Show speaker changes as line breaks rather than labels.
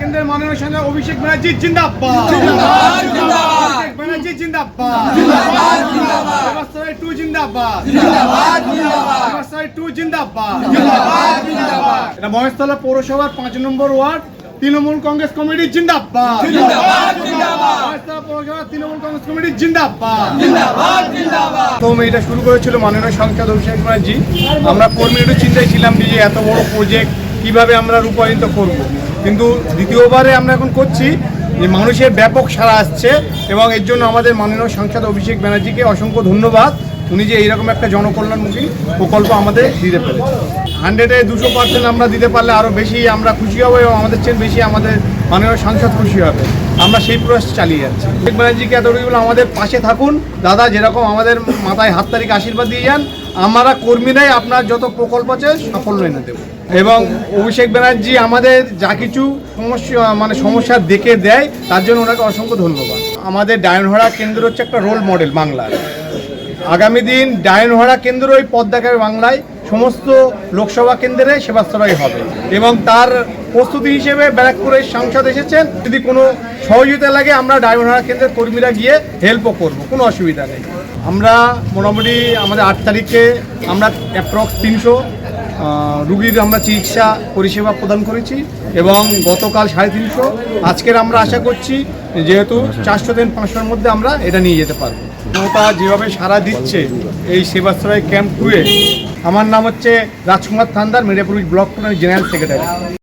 কেন্দ্রের মাননীয় সাংসদ অভিষেক ব্যানার্জি জিন্দাবাদ। অভিষেক ব্যানার্জি জিন্দাবাদ। ব্যবস্থায় 2 জিন্দাবাদ। ব্যবস্থায় 2 জিন্দাবাদ। এটা মহেশতলা পৌরসভার 5 নম্বর ওয়ার্ড তৃণমূল কংগ্রেস কমিটি জিন্দাবাদ। মহেশতলা পৌরসভার তৃণমূল কংগ্রেস কমিটি জিন্দাবাদ। তো এটা শুরু করেছিল মাননীয় সাংসদ অভিষেক ব্যানার্জি। আমরা কর্মী একটু চিন্তায় ছিলাম যে এত বড় প্রজেক্ট কিভাবে আমরা রূপায়িত করব, কিন্তু দ্বিতীয়বারে আমরা এখন করছি যে মানুষের ব্যাপক সাড়া আসছে এবং এর জন্য আমাদের মাননীয় সাংসদ অভিষেক ব্যানার্জিকে অসংখ্য ধন্যবাদ। উনি যে এইরকম একটা জনকল্যাণমুখী প্রকল্প আমাদের দিতে পেরেছে। 100-এ 200% আমরা দিতে পারলে আরও বেশি আমরা খুশি হব এবং আমাদের চেয়ে বেশি আমাদের মাননীয় সাংসদ খুশি হবে। আমরা সেই প্রয়াস চালিয়ে যাচ্ছি। অভিষেক ব্যানার্জিকে এতটুকু আমাদের পাশে থাকুন দাদা, যেরকম আমাদের মাথায় হাত তারিখ আশীর্বাদ দিয়ে যান, আমরা কর্মীরাই আপনার যত প্রকল্প আছে সাফল্য এনে দেব। এবং অভিষেক ব্যানার্জি আমাদের যা কিছু সমস্যা দেখে দেয় তার জন্য ওনাকে অসংখ্য ধন্যবাদ। আমাদের ডায়নহরা কেন্দ্র হচ্ছে একটা রোল মডেল বাংলার। আগামী দিন ডায়নহরা কেন্দ্র ওই পথ দেখাবে বাংলায়, সমস্ত লোকসভা কেন্দ্রে সেবাস্তরাই হবে এবং তার প্রস্তুতি হিসেবে ব্যারাকপুরের সাংসদ এসেছেন। যদি কোনো সহযোগিতা লাগে আমরা ডায়নহরা কেন্দ্রের কর্মীরা গিয়ে হেল্পও করব, কোনো অসুবিধা নেই। আমরা মোটামুটি আমাদের 8 তারিখে আমরা অ্যাপ্রক্স 300 রুগীর আমরা চিকিৎসা পরিষেবা প্রদান করেছি এবং গতকাল 350। আজকের আমরা আশা করছি যেহেতু 400 থেকে 500-এর মধ্যে আমরা এটা নিয়ে যেতে পারবো। মমতা যেভাবে সাড়া দিচ্ছে এই সেবাশ্রয় ক্যাম্প 2-এ, আমার নাম হচ্ছে Rajkumar Thandar, Mirzapur block general secretary.